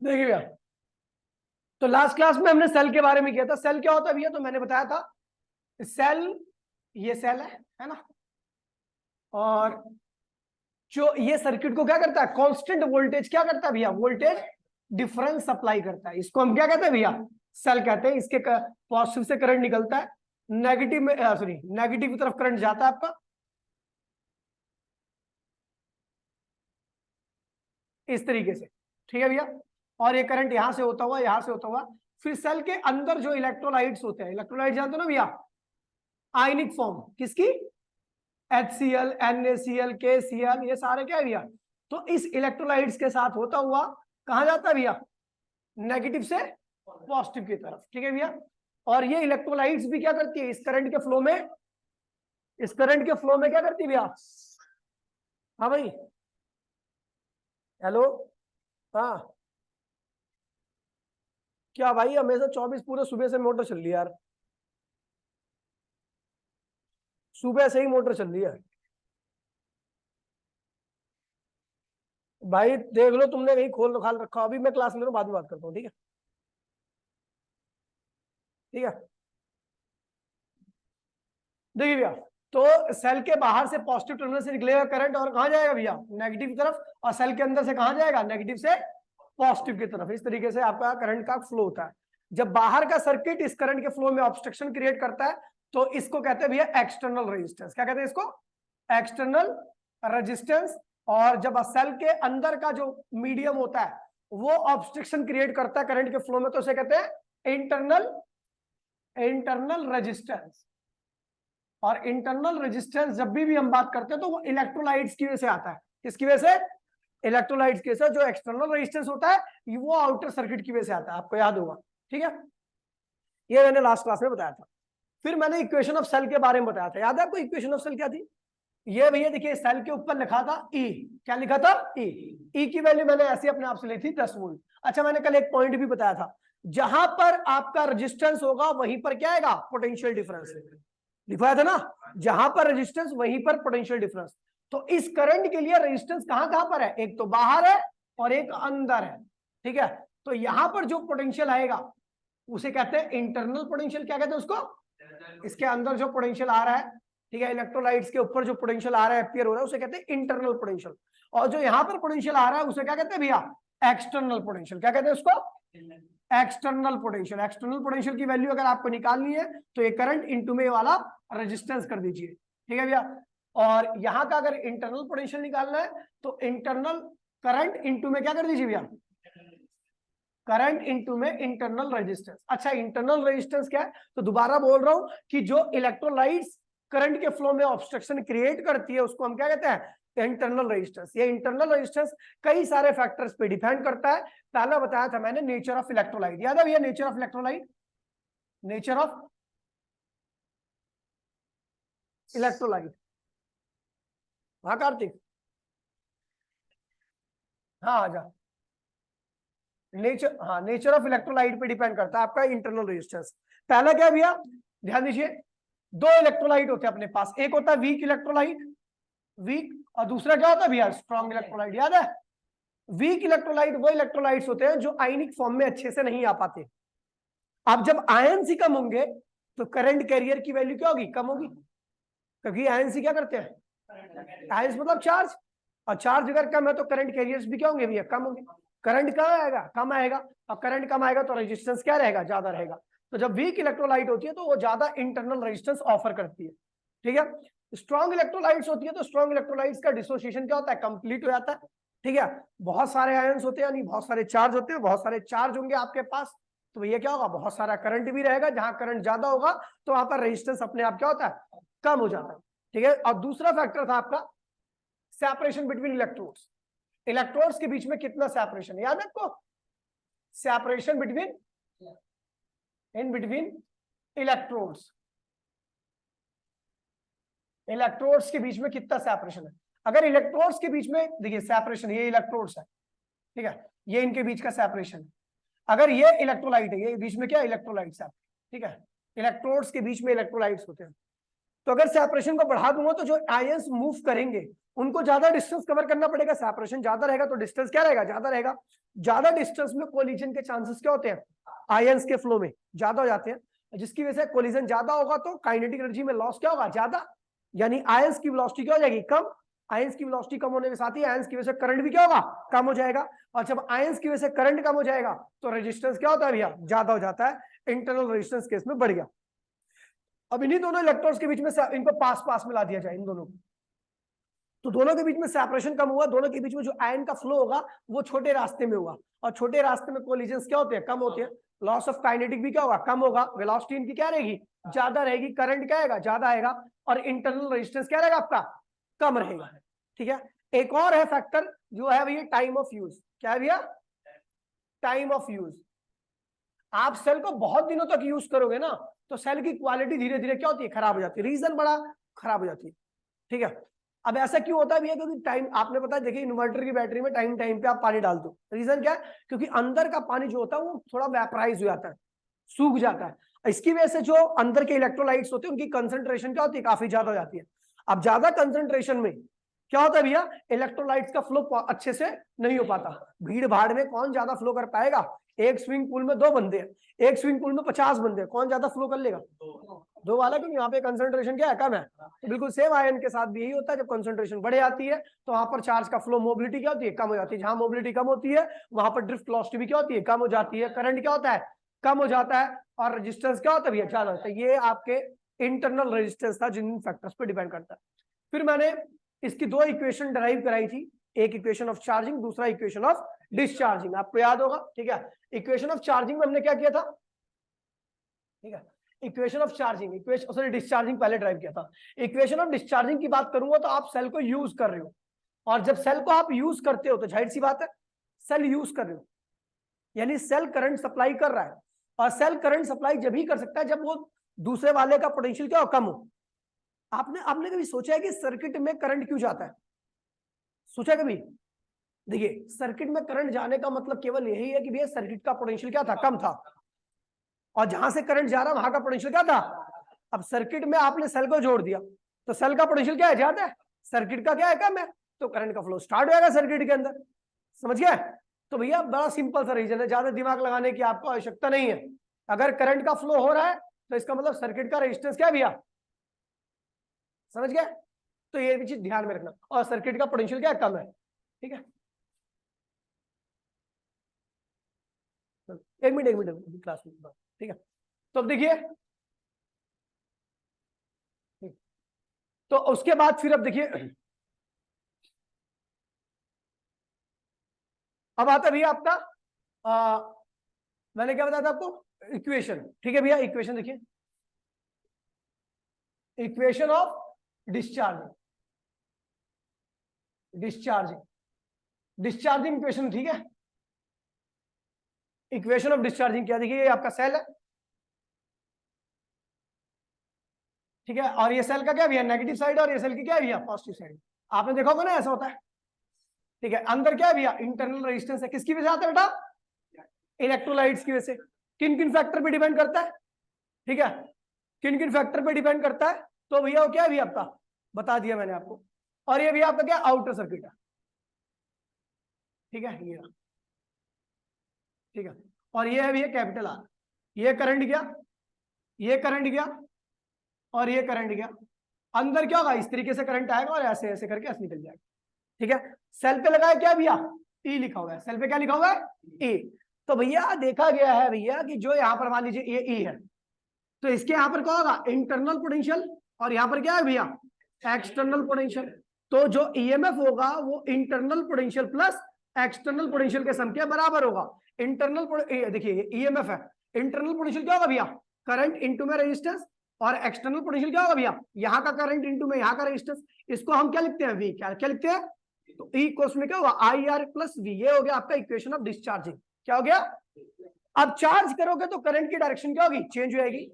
देखिए भैया, तो लास्ट क्लास में हमने सेल के बारे में किया था। सेल क्या होता है भैया? तो मैंने बताया था सेल, ये सेल है ना, और जो ये सर्किट को क्या करता है, कांस्टेंट वोल्टेज क्या करता है भैया, वोल्टेज डिफरेंस सप्लाई करता है। इसको हम क्या कहते हैं भैया, सेल कहते हैं। इसके पॉजिटिव से करंट निकलता है, नेगेटिव में सॉरी नेगेटिव की तरफ करंट जाता है आपका इस तरीके से, ठीक है भैया। और ये करंट यहां से होता हुआ, यहां से होता हुआ, फिर सेल के अंदर जो इलेक्ट्रोलाइट्स होते हैं, इलेक्ट्रोलाइट जानते हो ना भैया, आयनिक फॉर्म किसकी, HCl, NaCl, KCl, ये सारे क्या है भैया, तो इस इलेक्ट्रोलाइट्स के साथ होता हुआ कहां जाता है भैया, नेगेटिव से पॉजिटिव की तरफ, ठीक है भैया। और ये इलेक्ट्रोलाइट्स भी क्या करती है, इस करंट के फ्लो में, इस करंट के फ्लो में क्या करती है भैया, हाँ भाई, हेलो, हाँ क्या भाई, हमेशा 24 पूरे सुबह से मोटर चल रही है यार, सुबह से ही मोटर चल रही है भाई। देख लो तुमने कहीं खोल खाल रखा, अभी मैं क्लास ले रहा हूँ, बाद में बात करता हूँ, ठीक है, ठीक है। देखिए भैया, तो सेल के बाहर से पॉजिटिव टर्मिनल से निकलेगा करंट, और कहां जाएगा भैया, नेगेटिव की तरफ, और सेल के अंदर से कहां जाएगा, नेगेटिव से पॉजिटिव की तरफ। इस तरीके से आपका करंट का फ्लो होता है। जब बाहर का सर्किट इस करंट के फ्लो में ऑब्स्ट्रक्शन क्रिएट करता है, तो इसको कहते हैं भैया एक्सटर्नल रेजिस्टेंस। क्या कहते हैं इसको, एक्सटर्नल रेजिस्टेंस। और जब सेल के अंदर का जो मीडियम होता है वो ऑब्स्ट्रक्शन क्रिएट करता है करंट के फ्लो में, तो उसे कहते हैं इंटरनल, इंटरनल रेजिस्टेंस। और इंटरनल रेजिस्टेंस जब भी हम बात करते हैं तो वो इलेक्ट्रोलाइट्स की वजह से आता है। किसकी वजह से, इलेक्ट्रोलाइट्स की वजह से। जो एक्सटर्नल रेजिस्टेंस होता है वो आउटर सर्किट की वजह से आता है, आपको याद होगा, ठीक है। ये मैंने लास्ट क्लास में बताया था। फिर मैंने इक्वेशन ऑफ सेल के बारे में बताया था, याद है आपको इक्वेशन ऑफ सेल क्या थी? ये भैया देखिए, सेल के ऊपर लिखा था ई, क्या लिखा था, ई। ई की वैल्यू मैंने ऐसे अपने आप से ली थी 10 वोल्ट। अच्छा, मैंने कल एक पॉइंट भी बताया था, जहां पर आपका रेजिस्टेंस होगा वहीं पर क्या आएगा, पोटेंशियल डिफरेंस लिखवाया था ना, जहां पर रेजिस्टेंस वहीं पर पोटेंशियल डिफरेंस। तो इस करंट के लिए रेजिस्टेंस कहां कहां पर है, एक तो बाहर है और एक अंदर है, ठीक है। तो यहां पर जो पोटेंशियल आएगा उसे कहते हैं इंटरनल पोटेंशियल। क्या कहते हैं उसको, इसके अंदर जो पोटेंशियल आ रहा है, ठीक है, इलेक्ट्रोलाइट्स के ऊपर जो पोटेंशियल आ रहा है, अपीयर हो रहा है, उसे कहते हैं इंटरनल पोटेंशियल। और जो यहां पर पोटेंशियल आ रहा है उसे क्या कहते हैं भैया, एक्सटर्नल पोटेंशियल। क्या कहते हैं उसको, एक्सटर्नल पोटेंशियल। एक्सटर्नल पोटेंशियल की वैल्यू अगर आपको निकालनी है तो ये करंट इनटू में वाला रेजिस्टेंस कर दीजिए, ठीक है भैया। और यहां का अगर इंटरनल पोटेंशियल निकालना है तो इंटरनल करंट इनटू में क्या कर दीजिए भैया, करंट इनटू में इंटरनल रेजिस्टेंस। अच्छा, इंटरनल रेजिस्टेंस क्या है, तो दोबारा बोल रहा हूं कि जो इलेक्ट्रोलाइट्स करंट के फ्लो में ऑब्स्ट्रक्शन क्रिएट करती है उसको हम क्या कहते हैं, इंटरनल रेजिस्टेंस। ये इंटरनल रेजिस्टेंस कई सारे फैक्टर्स पे डिपेंड करता है। पहला बताया था मैंने, नेचर ऑफ इलेक्ट्रोलाइट, याद है भैया, nature of electrolyte, nature of electrolyte, हाँ कार्तिक, हाँ आजा। नेचर, हाँ नेचर ऑफ इलेक्ट्रोलाइट पे डिपेंड करता है आपका इंटरनल रेजिस्टेंस। पहला क्या है भैया, ध्यान दीजिए, दो इलेक्ट्रोलाइट होते हैं अपने पास, एक होता है वीक इलेक्ट्रोलाइट, वीक, और दूसरा क्या होता है भैया, स्ट्रॉन्ग इलेक्ट्रोलाइट। याद है, वीक इलेक्ट्रोलाइट वो इलेक्ट्रोलाइट्स होते हैं जो आयनिक फॉर्म में अच्छे से नहीं आ पाते। अब जब आयन सी कम होंगे तो करंट कैरियर की वैल्यू क्या होगी, कम होगी, क्योंकि आयन सी क्या करते हैं, आयंस मतलब चार्ज, और चार्ज अगर कम है तो करंट कैरियर्स भी क्या होंगे भैया, कम होंगे। करंट कहाँ आएगा, कम आएगा, और करंट कम आएगा तो रेजिस्टेंस क्या रहेगा, ज्यादा रहेगा। तो जब वीक इलेक्ट्रोलाइट होती है तो वो ज्यादा इंटरनल रेजिस्टेंस ऑफर करती है, ठीक है। स्ट्रॉन्ग इलेक्ट्रोलाइट्स होती है तो स्ट्रॉन्ग इलेक्ट्रोलाइट्स का डिसोसिएशन क्या होता है, कंप्लीट हो जाता है, ठीक है। बहुत सारे आयंस होते हैं, यानी बहुत सारे चार्ज होते हैं, बहुत सारे चार्ज होंगे आपके पास, तो भैया क्या होगा, बहुत सारा करंट भी रहेगा। जहां करंट ज्यादा होगा तो वहां पर रेजिस्टेंस अपने आप क्या होता है, कम हो जाता है, ठीक है। और दूसरा फैक्टर था आपका सेपरेशन बिटवीन इलेक्ट्रोड्स। इलेक्ट्रोड्स के बीच में कितना सेपरेशन, याद है आपको, separation between, in between electrodes, electrodes के बीच में कितना सेपरेशन है। अगर इलेक्ट्रोड्स के बीच में देखिए सेपरेशन, ये इलेक्ट्रोड्स है, ठीक है, ये इनके बीच का सेपरेशन है। अगर ये इलेक्ट्रोलाइट है, ये बीच में क्या इलेक्ट्रोलाइट्स है, ठीक है, इलेक्ट्रोड्स के बीच में इलेक्ट्रोलाइट्स होते हैं। तो अगर सेपरेशन को बढ़ा दूंगा तो जो आयंस मूव करेंगे उनको ज्यादा डिस्टेंस कवर करना पड़ेगा। सेपरेशन ज्यादा रहेगा तो डिस्टेंस क्या रहेगा, ज्यादा रहेगा। ज्यादा डिस्टेंस में कोलिजन के चांसेस क्या होते हैं, आयंस के फ्लो में ज्यादा हो जाते हैं, जिसकी वजह से कोलिजन ज्यादा होगा तो काइनेटिक एनर्जी में लॉस क्या होगा, ज्यादा, यानी आयंस की वेलोसिटी क्या हो जाएगी, कम। आयंस की वेलोसिटी कम होने के साथ ही आयंस की वजह से करंट भी क्या होगा, कम हो जाएगा। और जब आयंस की वजह से करंट कम हो जाएगा तो रेजिस्टेंस क्या होता है भैया, ज्यादा हो जाता है। इंटरनल रेजिस्टेंस केस में बढ़ गया। अब इन्हीं दोनों इलेक्ट्रॉन्स के बीच में इनको पास पास मिला दिया जाए इन दोनों को, तो दोनों के बीच में सेपरेशन कम हुआ, दोनों के बीच में जो आयन का फ्लो होगा वो छोटे रास्ते में होगा, और छोटे रास्ते में कोलिजन्स क्या होते हैं, कम होते हैं। लॉस ऑफ काइनेटिक भी क्या होगा, कम होगा। वेलोसिटी इनकी क्या रहेगी, ज्यादा रहेगी। करंट क्या आएगा, ज्यादा आएगा। और इंटरनल रेजिस्टेंस क्या रहेगा आपका, कम रहेगा। ठीक है। एक और है फैक्टर जो है भैया टाइम ऑफ यूज। क्या है भैया, टाइम ऑफ यूज। आप सेल को बहुत दिनों तक यूज करोगे ना तो सेल की क्वालिटी धीरे धीरे क्या होती है, खराब हो जाती है। रीजन बड़ा खराब हो जाती है। ठीक है। अब ऐसा क्यों होता है भैया, क्योंकि टाइम, आपने पता है देखिए इन्वर्टर की बैटरी में टाइम टाइम पे आप पानी डाल दो। रीजन क्या है, क्योंकि अंदर का पानी जो होता है वो थोड़ा वेपराइज हो जाता है, सूख जाता है। इसकी वजह से जो अंदर के इलेक्ट्रोलाइट्स होते हैं उनकी कंसंट्रेशन क्या होती है, काफी ज्यादा हो जाती है। अब ज्यादा कंसंट्रेशन में क्या होता है भैया, इलेक्ट्रोलाइट्स का फ्लो अच्छे से नहीं हो पाता। भीड़ भाड़ में कौन ज्यादा फ्लो कर पाएगा, एक स्विमिंग पूल में 2 बंदे हैं, एक स्विमिंग पूल में 50 बंदे हैं, कौन ज्यादा फ्लो कर लेगा, 2 वाला, क्योंकि यहाँ पे कंसंट्रेशन क्या है, कम है। तो बिल्कुल सेम आयन के साथ भी यही होता है, जब कंसंट्रेशन बढ़ जाती है तो वहां पर चार्ज का फ्लो, मोबिलिटी क्या होती है, कम हो जाती है। जहां मोबिलिटी कम होती है वहां पर ड्रिफ्ट वेलोसिटी भी क्या होती है, कम हो जाती है। करंट क्या होता है, कम हो जाता है। और रेजिस्टेंस क्या होता है भैया, ज्यादा होता है। ये आपके इंटरनल रेजिस्टेंस था जिन फैक्टर्स पे डिपेंड करता है। फिर मैंने इसकी 2 इक्वेशन डराइव कराई थी, एक इक्वेशन ऑफ चार्जिंग, दूसरा इक्वेशन ऑफ डिस्चार्जिंग, आपको याद होगा। ठीक है। इक्वेशन ऑफ चार्जिंग में हमने क्या किया था, ठीक है, equation of charging, equation sorry discharging पहले ड्राइव किया था। इक्वेशन ऑफ डिस्चार्जिंग की बात करूंगा तो आप सेल को यूज कर रहे हो, और जब सेल को आप यूज करते हो तो जाहिर सी बात है सेल यूज कर रहे हो, यानी सेल करंट सप्लाई कर रहा है। और सेल करंट सप्लाई जब ही कर सकता है जब वो दूसरे वाले का पोटेंशियल क्या हो, कम हो। आपने कभी सोचा है कि सर्किट में करंट क्यों जाता है, सोचा कभी? देखिए सर्किट में करंट जाने का मतलब केवल यही है कि भैया सर्किट का पोटेंशियल क्या था, कम था, और जहां से करंट जा रहा वहां का पोटेंशियल क्या था। अब सर्किट में आपने सेल को जोड़ दिया तो सेल का पोटेंशियल क्या है, ज्यादा है, सर्किट का क्या है, कम है, तो करंट का फ्लो स्टार्ट हो जाएगा सर्किट के अंदर। समझ गए? तो भैया बड़ा सिंपल सा रीजन है, ज्यादा दिमाग लगाने की आपको आवश्यकता नहीं है। अगर करंट का फ्लो हो रहा है तो इसका मतलब सर्किट का रेजिस्टेंस क्या है भैया, समझ गए? तो ये भी चीज ध्यान में रखना, और सर्किट का पोटेंशियल क्या है, कम है। ठीक है, एक मिनट क्लास में। ठीक है, तो अब देखिए, तो उसके बाद फिर अब देखिए, अब आता भैया आपका मैंने क्या बताया था आपको, इक्वेशन। ठीक है भैया, इक्वेशन देखिए, equation of discharging, discharging equation. ठीक है, इक्वेशन ऑफ डिस्चार्जिंग क्या, देखिए ये आपका सेल है। ठीक है, और ये सेल का क्या भैया, नेगेटिव साइड, और ये सेल की क्या है भैया, पॉजिटिव साइड। आपने देखा होगा ना, ऐसा होता है। ठीक है, अंदर क्या है भैया, इंटरनल रेजिस्टेंस है, किसकी वजह से आता है बेटा, इलेक्ट्रोलाइट्स की वजह से। किन किन फैक्टर पे डिपेंड करता है, ठीक है, किन किन फैक्टर पे डिपेंड करता है, तो भैया वो क्या है भैया आपका, बता दिया मैंने आपको। और ये भैया आपका क्या, आउटर सर्किट है। ठीक है, ये, ठीक है, और ये है भैया कैपिटल आर। ये करंट गया, ये करंट गया, और ये करंट गया। अंदर क्या होगा, इस तरीके से करंट आएगा और ऐसे ऐसे करके ऐसे निकल जाएगा। ठीक है, सेल पे लगाया क्या भैया, ई लिखा हुआ है, सेल पे क्या लिखा हुआ है, ई। तो भैया देखा गया है भैया कि जो यहाँ पर मान लीजिए ये ई है, तो इसके यहाँ पर क्या होगा, इंटरनल पोटेंशियल, और यहाँ पर क्या है भैया, एक्सटर्नल पोटेंशियल। तो जो ईएमएफ होगा वो internal potential plus external potential के सम के बराबर होगा। इंटरनल देखिए ईएमएफ है, इंटरनल पोटेंशियल क्या होगा भैया, करंट इनटू में रेजिस्टेंस, और एक्सटर्नल पोटेंशियल क्या होगा भैया, यहाँ का करंट इनटू में यहाँ का रेजिस्टेंस। इसको हम क्या लिखते हैं, वी। क्या क्या लिखते हैं, तो ई इक्वल्स में क्या होगा, आई आर प्लस वी। ये हो गया आपका इक्वेशन ऑफ डिस्चार्जिंग। क्या हो गया, अब चार्ज करोगे तो करंट की डायरेक्शन क्या होगी, चेंज हो जाएगी।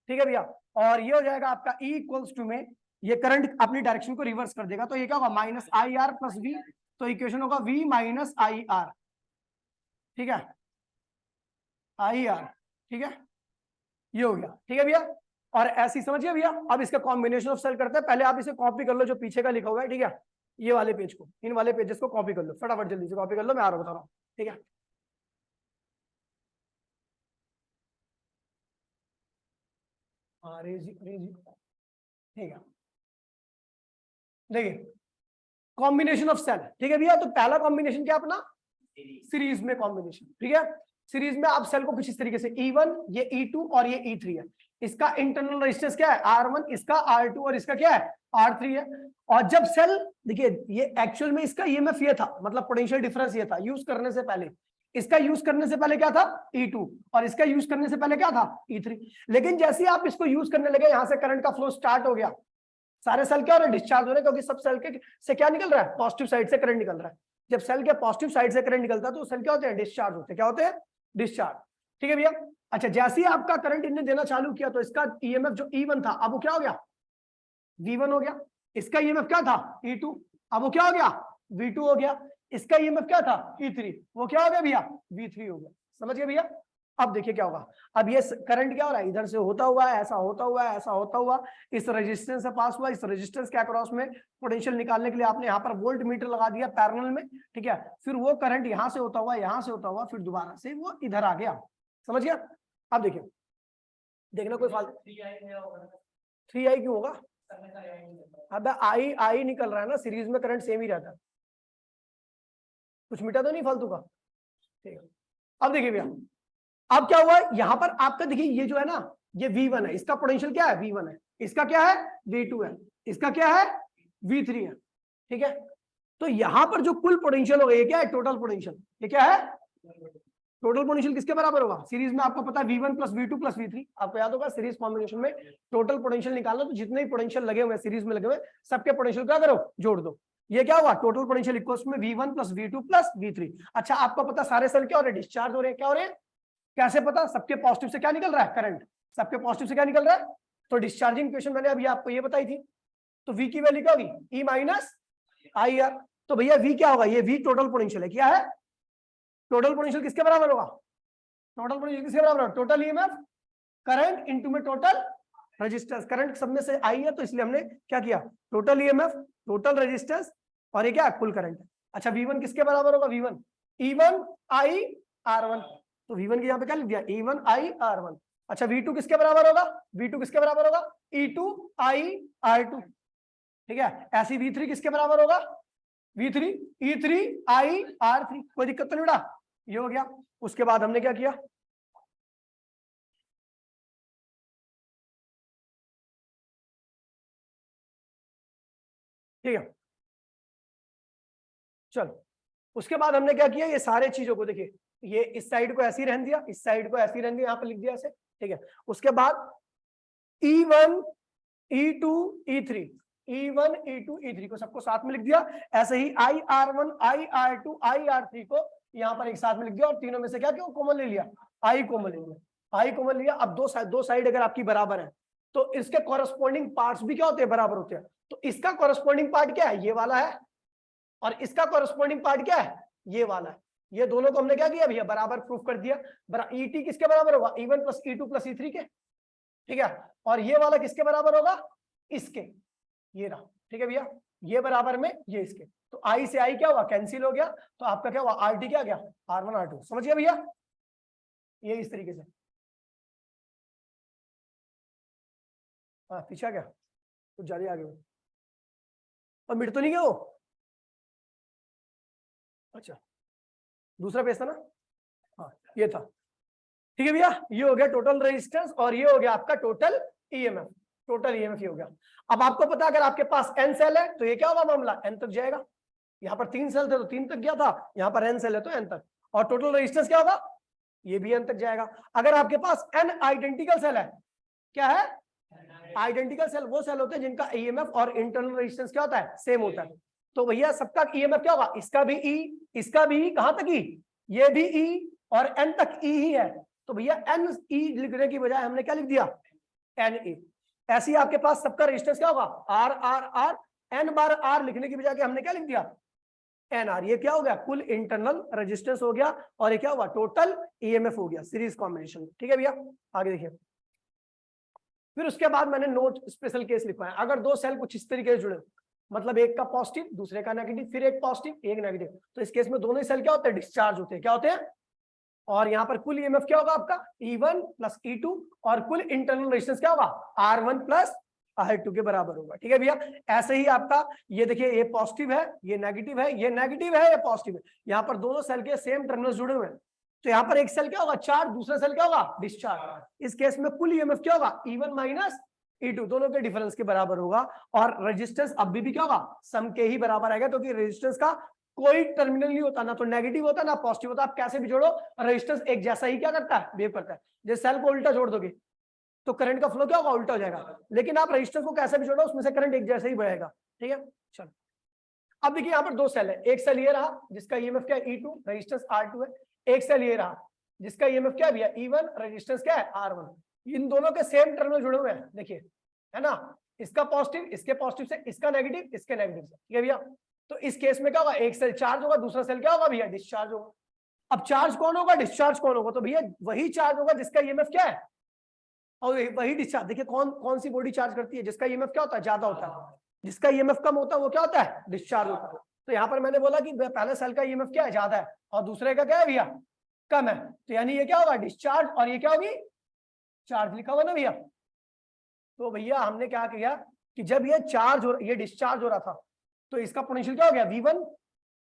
ठीक है भैया, और ये हो जाएगा आपका ई इक्वल्स टू में, ये करंट अपनी डायरेक्शन को रिवर्स कर देगा, तो ये क्या होगा, minus I R plus V. तो इक्वेशन होगा वी माइनस आई आर। ठीक है, आई आर। ठीक है, ये हो गया। ठीक है भैया, और ऐसी समझिए भैया। अब इसका कॉम्बिनेशन ऑफ सेल करते हैं। पहले आप इसे कॉपी कर लो जो पीछे का लिखा हुआ है, ठीक है, ये वाले पेज को, इन वाले पेजेस को कॉपी कर लो फटाफट, जल्दी से कॉपी कर लो, मैं आ रहा हूं, बता रहा हूँ, ठीक है। हाँ रेजी रेजी, ठीक है, देखिए कॉम्बिनेशन ऑफ सेल, ठीक है भैया। तो पहला कॉम्बिनेशन क्या अपना, सीरीज में कॉम्बिनेशन, ठीक है। सीरीज में आप सेल को कुछ इस तरीके से E1, ये E2 और ये E3 है। इसका इंटरनल रेजिस्टेंस क्या है R1, इसका R2 और इसका क्या है R3 है। और जब सेल, देखिए ये एक्चुअल में इसका ईएमएफ ये था, मतलब पोटेंशियल डिफरेंस ये था यूज करने से पहले। इसका यूज करने से पहले क्या था E2 और इसका यूज करने से पहले क्या था E3। लेकिन जैसे ही आप इसको यूज करने लगे, यहां से करंट का फ्लो स्टार्ट हो गया, सारे सेल क्या हो रहे हैं, डिस्चार्ज हो रहे हैं, क्योंकि सब सेल के से क्या निकल रहा है, पॉजिटिव साइड से करंट निकल रहा है। जब सेल के पॉजिटिव साइड से करंट निकलता है तो सेल क्या होते हैं, डिस्चार्ज होते हैं। क्या होते हैं, डिस्चार्ज, ठीक है भैया। अच्छा, जैसे ही आपका करंट इनने देना चालू किया तो इसका ईएमएफ जो E1 था, अब वो क्या हो गया, V1 हो गया। इसका ईएमएफ क्या था E2, अब वो क्या हो गया, V2 हो गया। इसका ईएमएफ क्या था E3, वो क्या हो गया भैया, V3 हो गया। समझ गए भैया। अब देखिए क्या होगा, अब ये करंट क्या हो रहा है, इधर से होता हुआ है, ऐसा होता हुआ है, ऐसा होता हुआ इस रेजिस्टेंस से पास हुआ। इस रेजिस्टेंस के अक्रॉस में पोटेंशियल निकालने के लिए आपने यहाँ पर वोल्ट मीटर लगा दिया पैरेलल में, ठीक है। फिर वो करंट यहाँ से होता हुआ, यहाँ से होता हुआ, फिर दोबारा से वो इधर आ गया। समझ गया। अब देखिए, देखना कोई फाल्तू 3i क्यों होगा, अब आई निकल रहा है ना, सीरीज में करंट सेम ही रहता है, कुछ मिटा तो नहीं फालतू का, ठीक है। अब देखिए भैया, अब क्या हुआ, यहां पर आपका देखिए ये जो है ना, ये V1 है, इसका पोटेंशियल क्या है, V1 है, इसका क्या है V2 है, इसका क्या है V3 है, ठीक है। तो यहां पर जो कुल पोटेंशियल होगा, ये क्या है, टोटल पोटेंशियल, ये क्या है, टोटल पोटेंशियल किसके बराबर होगा, सीरीज में आपको पता है V1 plus V2 plus V3, आपको याद होगा सीरीज कॉम्बिनेशन में टोटल पोटेंशियल निकालना, तो जितने भी पोटेंशियल लगे हुए सीरीज में लगे हुए सबके पोटेंशियल क्या करो, जोड़ दो। ये क्या हुआ, टोटल पोटेंशियल इक्वल्स में V1 plus V2 plus V3। अच्छा, आपको पता सारे सेल क्या हो रहे हैं, डिस्चार्ज हो रहे हैं। क्या हो रहे हैं, कैसे पता, सबके पॉजिटिव से क्या निकल रहा है, करंट, सबके पॉजिटिव से क्या निकल रहा है। तो डिस्चार्जिंग इक्वेशन मैंने अभी आपको ये बताई थी। तो V की वैल्यू क्या होगी, E माइनस आई आर। तो भैया V क्या होगा, ये V टोटल पोटेंशियल है। क्या है, टोटल पोटेंशियल किसके बराबर होगा, टोटल पोटेंशियल किसके बराबर होगा, टोटल ईएमएफ करंट इनटू में टोटल रेजिस्टेंस। करंट सब में से आई है तो इसलिए हमने क्या किया, टोटल ईएमएफ, टोटल रेजिस्टेंस, और ये क्या कुल करंट। अच्छा, V1 किसके बराबर होगा, V1 E1 I R1। तो V1 के यहाँ पे क्या लिख दिया, E1 I R1। अच्छा, V2 किसके बराबर होगा, V2 किसके बराबर होगा, E2 I R2, ठीक है। ऐसी V3 किसके बराबर होगा, V3 E3 I R3। कोई दिक्कत तो नहीं बेटा, ये हो गया। उसके बाद हमने क्या किया, ठीक है, चलो उसके बाद हमने क्या किया, ये सारे चीजों को देखिए, ये इस साइड को ऐसे ही रहने दिया, इस साइड को ऐसे ही रहने दिया, यहाँ पे लिख दिया ऐसे, ठीक है। उसके बाद E1 E2 E3, E1 E2 E3 को सबको साथ में लिख दिया। ऐसे ही I R1 I R2 I R3 को यहाँ पर एक साथ में लिख दिया, और तीनों में से क्या क्यों कॉमन ले लिया, I कॉमन ले लिया, I कॉमन लिया। अब दो साइड अगर आपकी बराबर है तो इसके कॉरेस्पॉन्डिंग पार्ट्स भी क्या होते हैं, बराबर होते हैं। तो इसका कॉरेस्पॉन्डिंग पार्ट क्या है, ये वाला है, और इसका कॉरेस्पॉन्डिंग पार्ट क्या है, ये वाला है। ये दोनों को हमने क्या किया भैया, बराबर प्रूफ कर दिया। ET किसके बराबर होगा, E1 plus E2 plus E3 के, ठीक है। और ये वाला किसके बराबर होगा, इसके, ये रहा, ठीक है भैया। ये बराबर में ये इसके, तो I से I क्या हुआ, कैंसिल हो गया। तो आपका क्या हुआ, RT क्या गया, R1 R2। समझ गया भैया, ये इस तरीके से। हाँ पीछा क्या, कुछ ज्यादा आगे हो, और मिट तो नहीं गया वो। अच्छा, दूसरा पेज था ना, हाँ ये था, ठीक है भैया। ये हो गया टोटल रेजिस्टेंस, और ये हो गया आपका टोटल ईएमएफ, टोटल ईएमएफ ये हो गया। अब आपको पता अगर आपके पास n सेल है तो ये क्या होगा मामला, n तक जाएगा। यहाँ पर 3 सेल थे तो 3 तक गया था, यहाँ पर n सेल है तो n तक, और टोटल रेजिस्टेंस क्या होगा, ये भी n तक जाएगा। अगर आपके पास n आइडेंटिकल सेल है, क्या है, आइडेंटिकल सेल वो सेल होते हैं जिनका ईएमएफ और इंटरनल रेजिस्टेंस क्या होता है, सेम होता है। तो भैया सबका ईएमएफ क्या होगा, इसका भी E, इसका भी कहां तक E, ये भी E, और n तक E ही है। तो भैया NE लिखने की बजाय हमने क्या लिख दिया, NE। ऐसे ही आपके पास सबका रेजिस्टेंस क्या होगा, R n बार R लिखने की बजाय हमने क्या लिख दिया, NR। ये क्या हो गया, कुल इंटरनल रेजिस्टेंस हो गया, और ये क्या हुआ, टोटल ईएमएफ हो गया सीरीज कॉम्बिनेशन। ठीक है भैया, आगे देखिए। फिर उसके बाद मैंने नोट स्पेशल केस लिखवाया, अगर दो सेल कुछ इस तरीके से जुड़े, मतलब एक का पॉजिटिव दूसरे का नेगेटिव, फिर एक पॉजिटिव एक नेगेटिव, तो इस केस में दोनों ही सेल क्या होते हैं, डिस्चार्ज होते हैं। क्या होते हैं? और यहाँ पर कुल ईएमएफ क्या होगा आपका, E1 प्लस E2, और कुल इंटरनल रेजिस्टेंस क्या होगा, R1 प्लस R2 के बराबर होगा। ठीक है भैया, ऐसे ही आपका ये देखिए, ये पॉजिटिव है ये नेगेटिव है, ये नेगेटिव है ये पॉजिटिव है, यहाँ पर दोनों सेल के सेम टर्मिनल्स जुड़े हुए हैं, तो यहाँ पर एक सेल क्या होगा चार्ज, दूसरा सेल क्या होगा डिस्चार्ज। इस केस में कुल ईएमएफ क्या होगा, E1 माइनस E2, दोनों के डिफरेंस के बराबर होगा, और रेजिस्टेंस अब भी क्या होगा, सम के ही बराबर आएगा, क्योंकि रेजिस्टेंस का कोई टर्मिनल नहीं होता, ना तो नेगेटिव होता ना पॉजिटिव होता, आप कैसे भी जोड़ो रेजिस्टेंस एक जैसा ही क्या करता है, बिहेव करता है। जैसे सेल को उल्टा जोड़ दोगे तो करंट का फ्लो क्या होगा, उल्टा हो जाएगा, लेकिन आप रेजिस्टेंस को कैसे भी जोड़ो उसमें से करंट एक जैसा ही बहेगा। ठीक है, चलो अब देखिए यहाँ पर दो सेल है, एक सेल ये रहा जिसका ईएमएफ क्या है E2, रेजिस्टेंस R2 है, एक सेल ये रहा जिसका ईएमएफ क्या है भैया E1, रेजिस्टेंस क्या है R1। इन दोनों के सेम टर्मिनल जुड़े हुए हैं, देखिए है ना, इसका पॉजिटिव इसके पॉजिटिव से, इसका नेगेटिव इसके नेगेटिव से। ठीक है भैया, तो इस केस में क्या होगा, एक सेल चार्ज होगा दूसरा सेल क्या होगा भैया, डिस्चार्ज होगा। अब चार्ज कौन होगा, डिस्चार्ज कौन होगा, तो भैया वही चार्ज होगा जिसका ईएमएफ क्या है, और वही डिस्चार्ज। देखिए कौन सी बॉडी चार्ज करती है, जिसका ईएमएफ क्या होता है, ज्यादा होता है, जिसका ईएमएफ कम होता है वो क्या होता है, डिस्चार्ज होता है। तो यहाँ पर मैंने बोला कि पहले सेल का ईएमएफ क्या है, ज्यादा है, और दूसरे का क्या है भैया, कम है, तो यानी ये क्या होगा डिस्चार्ज, और ये क्या होगी चार्ज, लिखा हुआ ना भैया। तो भैया हमने क्या किया कि जब ये चार्ज हो, ये डिस्चार्ज हो रहा था, तो इसका पोटेंशियल क्या हो गया V1,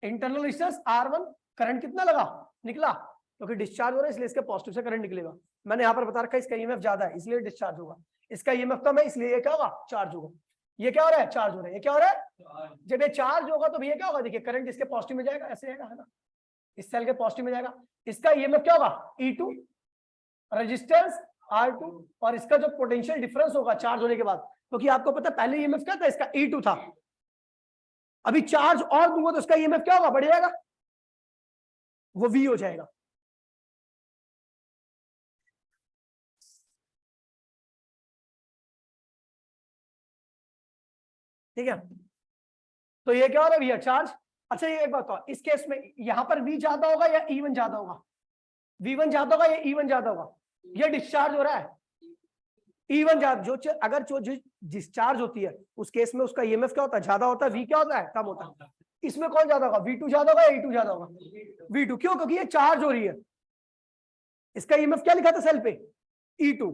internal resistance R1, current कितना लगा निकला, क्योंकि डिस्चार्ज हो रहा है इसलिए इसके पॉजिटिव से करंट निकलेगा। मैंने यहाँ पर बता रखा है इसका ईएमएफ ज्यादा है इसलिए डिस्चार्ज होगा, इसका ईएमएफ कम है इसलिए ये क्या होगा, चार्ज होगा। ये क्या हो रहा है, चार्ज हो रहा है, ये क्या हो रहा है, जब ये चार्ज होगा तो भैया क्या होगा, देखिए करंट इसके पॉजिटिव में जाएगा, ऐसे जाएगा है ना, इस सेल के पॉजिटिव में जाएगा, इसका ईएमएफ क्या होगा E2, रेजिस्टेंस R2, और इसका जो पोटेंशियल डिफरेंस होगा चार्ज होने के बाद, क्योंकि आपको पता है पहले ईएमएफ क्या था, इसका E2 था, अभी चार्ज और दूंगा तो इसका ईएमएफ क्या होगा, बढ़ जाएगा, वो V हो जाएगा। ठीक है, तो ये क्या हो रहा है भैया, चार्ज। अच्छा ये एक बात बताओ, इस केस में यहां पर V ज्यादा होगा या E1 ज्यादा होगा, V1 ज्यादा होगा या E1 ज्यादा होगा, ये डिस्चार्ज हो रहा है E1 ज्यादा, जो अगर जो डिस्चार्ज होती है उस केस में उसका ईएमएफ क्या होता है, ज्यादा होता है, V क्या होता है, कम होता है। इसमें कौन ज्यादा होगा, V2 ज्यादा होगा या E2 ज्यादा होगा, V2, क्यों, क्योंकि ये चार्ज हो रही है, इसका ईएमएफ क्या लिखा था सेल पे E2,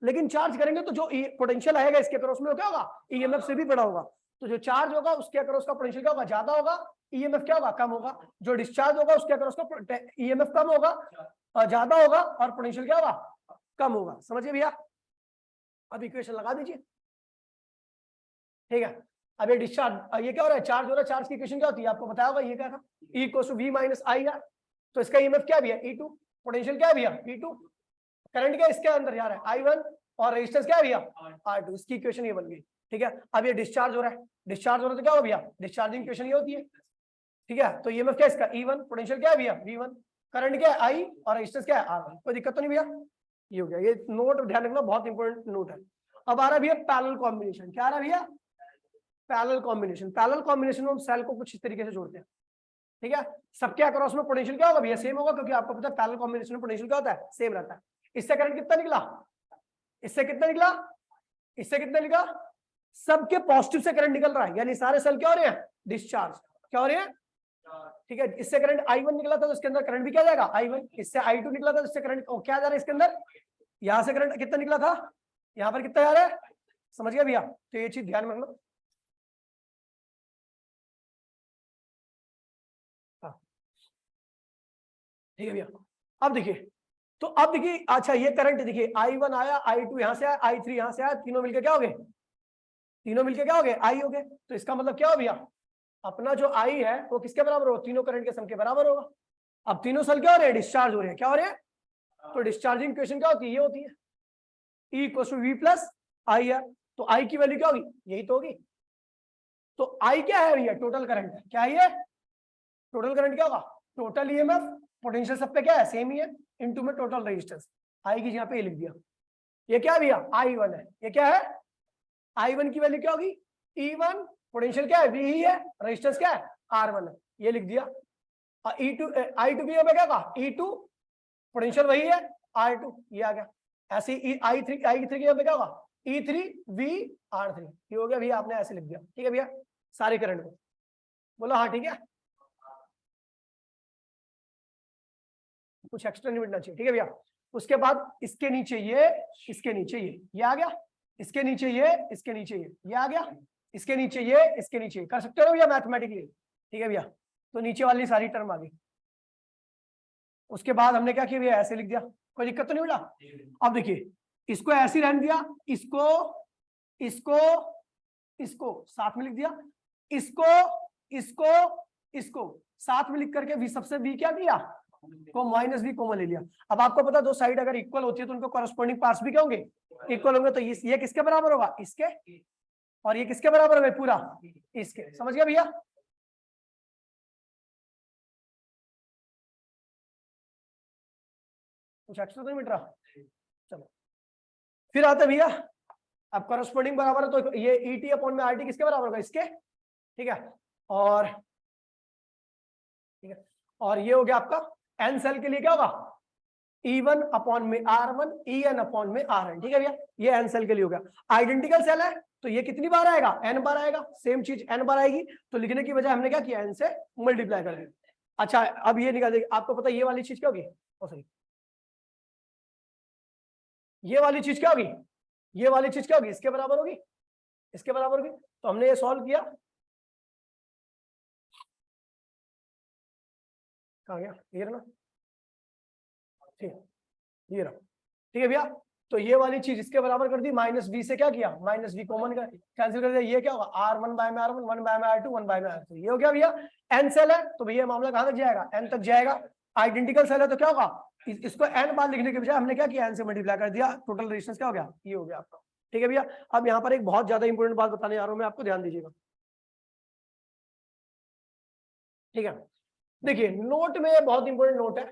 लेकिन चार्ज करेंगे तो जो पोटेंशियल आएगा इसके अक्रॉस में क्या होगा, ईएमएफ से भी बड़ा होगा, तो जो चार्ज होगा उसके अक्रॉस का पोटेंशियल क्या होगा, ज्यादा होगा, ईएमएफ क्या होगा, कम होगा, जो डिस्चार्ज होगा उसके अक्रॉस का ईएमएफ कम होगा और ज्यादा होगा, और पोटेंशियल क्या होगा, कम होगा। समझिए भैया, अब इक्वेशन लगा दीजिए। ठीक है, अब ये डिस्चार्ज, ये क्या हो रहा है, चार्ज हो रहा है, चार्ज की इक्वेशन क्या होती है आपको बताया होगा, ये क्या था, E = V - I है, तो इसका ईएमएफ क्या है भैया E2, पोटेंशियल क्या है भैया E2, करंट क्या इसके अंदर जा रहा है I1, और रेजिस्टेंस क्या है भैया R2, इसकी इक्वेशन ये बन गई। ठीक है, अब ये डिस्चार्ज हो रहा है, डिस्चार्ज हो रहा है तो क्या हो भैया, डिस्चार्जिंग इक्वेशन ये होती है। ठीक है, तो ईएमएफ क्या है इसका E1, पोटेंशियल क्या है भैया V1, करंट क्या है I, और रेजिस्टेंस क्या है R1, कोई दिक्कत तो नहीं भैया, ये हो गया। ये नोट ध्यान रखना, बहुत इंपॉर्टेंट नोट है। अब आ रहा है भैया पैरेलल कॉम्बिनेशन, क्या आ रहा है भैया, पैरेलल कॉम्बिनेशन। पैरेलल कॉम्बिनेशन में हम सेल को कुछ इस तरीके से जोड़ते हैं। ठीक है, सबके अक्रॉस में पोटेंशियल क्या होगा भैया, सेम होगा, क्योंकि आपको पता है पैरेलल कॉम्बिनेशन में पोटेंशियल क्या होता है, सेम रहता है। इससे करंट कितना निकला, इससे कितना निकला, इससे कितना निकला, सबके पॉजिटिव से करंट निकल रहा है, यानी सारे सेल क्या हो रहे हैं, डिस्चार्ज, क्या हो रहे हैं। ठीक है, इससे करंट I1 निकला था तो इसके अंदर करंट भी क्या जाएगा I1, इससे I2 निकला था तो इससे करंट क्या जा रहा है इसके अंदर, यहां से करंट कितना निकला था, यहां पर कितना जा रहा है, समझ गया भैया, तो ये चीज ध्यान में रखना। ठीक है भैया, अब देखिए, तो अब देखिए, अच्छा ये करंट देखिए I1 आया, I2 यहां से आया, I3 यहां से आया, तीनों मिलकर क्या हो गए, तीनों मिलकर क्या हो गए I हो गए। तो इसका मतलब क्या हो भैया, अपना जो I है वो किसके बराबर होगा, तीनों करंट के सम के बराबर होगा। अब तीनों सेल क्या हो रहे हैं, डिस्चार्ज हो रहे हैं, क्या हो रहे हैं, तो डिस्चार्जिंग इक्वेशन क्या होती है, ये होती है E = V + I है, तो I की वैल्यू क्या होगी, यही तो होगी। तो I क्या है भैया, टोटल करंट, क्या है ये, टोटल करंट क्या होगा, टोटल ईएमएफ, पोटेंशियल सब पे क्या है, सेम ही है, इनटू में टोटल रेजिस्टेंस, I की यहाँ पे लिख दिया। ये क्या है भैया I1 है, ये क्या है I1 की वैल्यू क्या होगी E1, पोटेंशियल क्या है V ही है, रेजिस्टेंस क्या है R1 है, ये लिख दिया। और I2 की यहाँ पे क्या होगा E2, पोटेंशियल वही है R2, ये आ गया। ऐसे ही I3 की यहाँ पे क्या होगा E3VR3, ये हो गया भैया, आपने ऐसे लिख दिया, ठीक है भैया सारे करंट को, बोलो हाँ ठीक है, कुछ एक्स्ट्रा नहीं मिटना चाहिए, ठीक है भैया। उसके बाद इसके नीचे ये, इसके नीचे ये आ गया, इसके नीचे ये, इसके नीचे ये आ गया, इसके नीचे ये, इसके नीचे, कर सकते हो भैया मैथमेटिकली, ठीक है भैया। तो नीचे वाली सारी टर्म आ गई। उसके बाद हमने क्या किया भैया, ऐसे लिख दिया, कोई दिक्कत तो नहीं बेटा। अब देखिए इसको ऐसे रहने दिया, इसको इसको इसको साथ में लिख दिया, इसको इसको इसको साथ में लिख करके सबसे बी क्या किया, को माइनस बी कॉमन ले लिया। अब आपको पता दो साइड अगर इक्वल होती है तो उनको कॉरेस्पॉन्डिंग पार्ट्स भी क्या होंगे, इक्वल होंगे। तो ये किसके बराबर होगा, इसके, और ये किसके बराबर होगा, पूरा इसके। समझ गया भैया। कुछ एक्स्ट्रा तो नहीं मिट रहा, चलो फिर आते भैया। अब कॉरेस्पॉन्डिंग बराबर है तो ये ET अपॉन में RT किसके बराबर होगा, इसके, ठीक है। और ठीक है, और ये हो गया आपका n सेल के लिए क्या होगा, E1 अपॉन में R1, EN अपॉन में RN, ठीक है भैया। ये n सेल के लिए हो गया। आइडेंटिकल सेल है तो ये कितनी बार आएगा, n बार आएगा, सेम चीज n बार आएगी, तो लिखने की बजाय हमने क्या किया, n से मल्टीप्लाई कर दिया। अच्छा अब ये निकाल देंगे, आपको पता ये वाली चीज क्या होगी, सॉरी ये वाली चीज क्या होगी, ये वाली चीज क्या होगी, इसके बराबर होगी, इसके बराबर होगी। तो हमने ये सॉल्व किया, कहाँ गया, ये रहा, ठीक है ये रहा, ठीक है भैया। तो ये वाली चीज इसके बराबर कर दी, माइनस बी से क्या किया, माइनस बी कॉमन कर कैंसिल कर दिया, ये क्या होगा R1 बाय में R1, 1 बाय में R2, 1 बाय में R2। ये हो गया भैया। n सेल है तो भैया मामला कहां तक जाएगा, n तक जाएगा। आइडेंटिकल सेल है तो क्या होगा, इसको n बार लिखने के बजाय हमने क्या किया, n से मल्टीप्लाई कर दिया, टोटल रेजिस्टेंस क्या हो गया, ये हो गया आपका, ठीक है भैया। अब यहाँ पर एक बहुत ज्यादा इंपॉर्टेंट बात बताने जा रहा हूं मैं आपको, ध्यान दीजिएगा, ठीक है। देखिए नोट में बहुत इंपॉर्टेंट नोट है,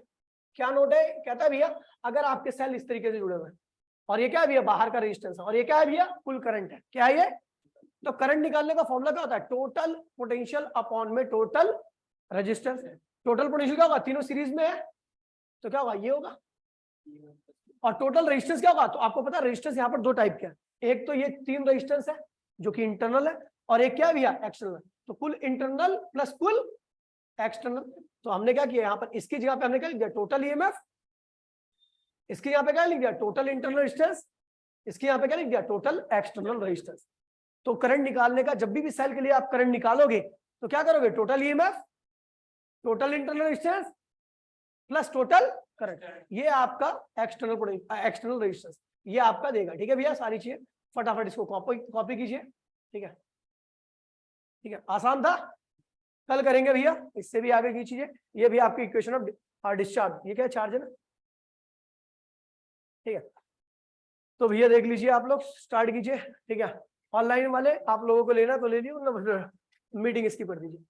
क्या नोट है, कहता है भैया अगर आपके सेल इस तरीके से जुड़े हुए हैं और ये क्या है भैया, बाहर का रेजिस्टेंस है, और ये क्या है भैया, कुल करंट है, क्या है ये, तो करंट निकालने का फॉर्मूला क्या होता है, टोटल पोटेंशियल अपॉन में टोटल रेजिस्टेंस। टोटल पोटेंशियल क्या होगा, तीनों सीरीज में है तो क्या होगा, ये होगा, और टोटल रेजिस्टेंस क्या होगा। तो आपको पता है रेजिस्टेंस यहाँ पर दो टाइप के हैं, एक तो ये 3 रेजिस्टेंस है जो कि इंटरनल है, और एक क्या है भैया, एक्सटर्नल। तो कुल इंटरनल प्लस कुल एक्सटर्नल। तो हमने क्या किया, यहाँ पर इसकी जगह पे हमने क्या लिख दिया, टोटल EMF, इसके यहाँ पे क्या लिख दिया, टोटल इंटरनल रेजिस्टेंस, इसके यहाँ पे क्या लिख दिया, टोटल एक्सटर्नल रेजिस्टेंस। तो करंट निकालने का जब भी सेल के लिए आप करंट निकालोगे तो क्या करोगे, total EMF, total internal resistance plus total current, ये आपका एक्सटर्नल रेजिस्टेंस ये आपका देगा, ठीक है भैया। सारी चीजें फटाफट इसको कॉपी कीजिए, ठीक है, ठीक है, आसान था। कल करेंगे भैया इससे भी आगे की चीजें। ये भी आपकी इक्वेशन ऑफ डिस्चार्ज, ये क्या चार्ज है ना, ठीक है। तो भैया देख लीजिए आप लोग, स्टार्ट कीजिए, ठीक है। ऑनलाइन वाले आप लोगों को लेना तो ले लियो, मीटिंग इसकी कर दीजिए।